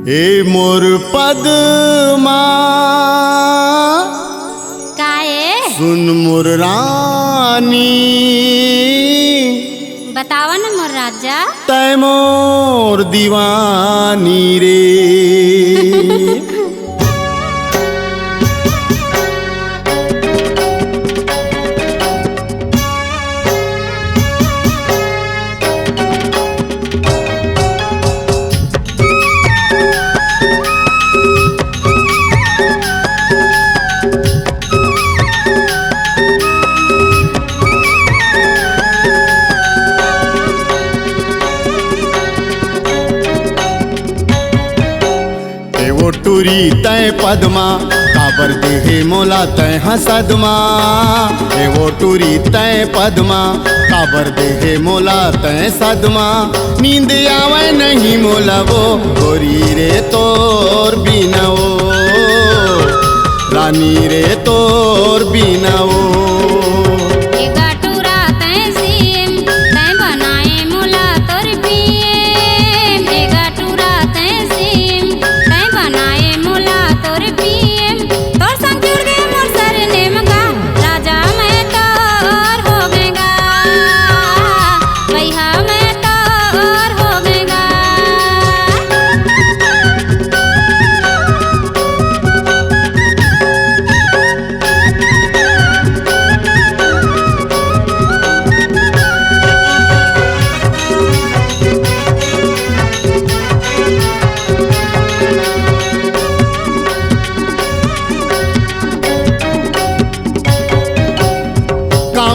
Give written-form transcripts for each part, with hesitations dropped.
ए मोर पद्मा काए सुन मोर रानी बतावा न मोर राजा तै मोर दीवानी रे वो टूरी तय पद्मा काबर देहे मोला तय हसदमा ए वो टूरी तय पद्मा काबर देहे मोला तय सदमा नींद आवे नहीं मोला वो गोरी रे तोर बिना वो रानी रे तोर बिना वो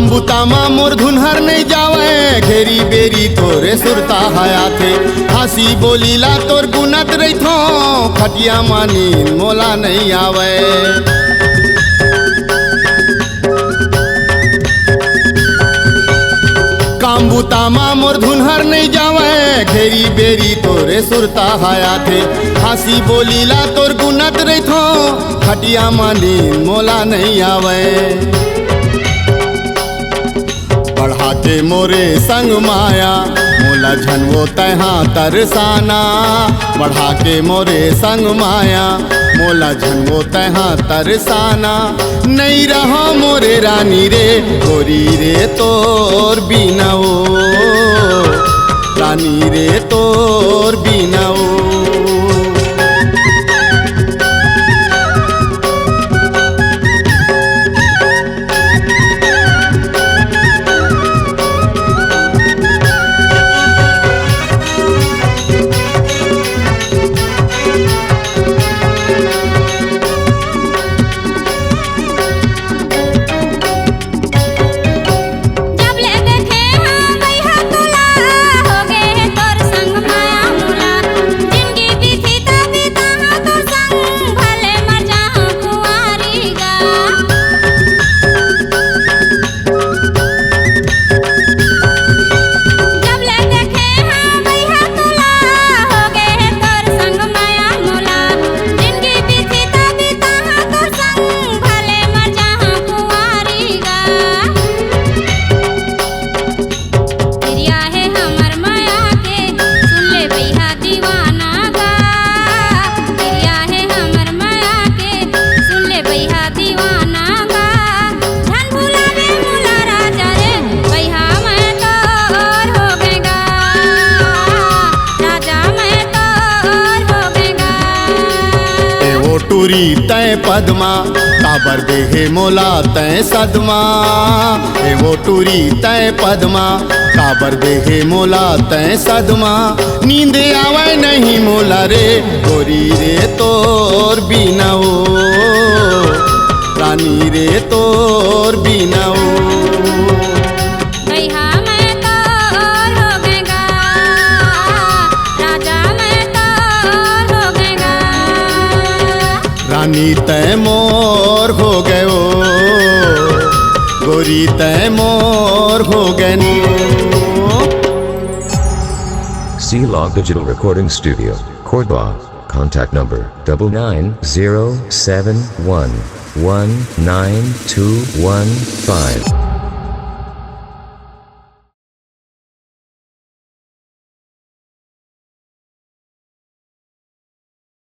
बुतामा मोर धुनहर नहीं जावे घेरी बेरी तोरे सुरता हया थे हंसी बोलीला तोर गुनत रही थो खटिया मानी मोला नहीं आवे काम बुतामा मोर धुनहर नहीं जावे घेरी बेरी तोरे सुरता हया थे हंसी बोलीला तोर गुनत रही थो खटिया मानी मोला नहीं आवे बढ़ा के मोरे संग माया मोला झनवो तहा तरसाना बढ़ा के मोरे संग माया मोला झनवो तहा तरसाना नहीं रहा मोरे रानी रे गोरी रे तोर बिना वो रानी रे तोर बिना वो टूरी तय पद्मा काबर देहे मोला तय सदमा ए वो टूरी तय पद्मा काबर देहे मोला तय सदमा नींद आवे नहीं मोला रे गोरी रे तोर बिना वो रानी रे तोर बिना वो रानी तय मोर हो गयो गोरी तय मोर हो गयो C-Log Digital Recording Studio, Cordoba. Contact number 99071192115.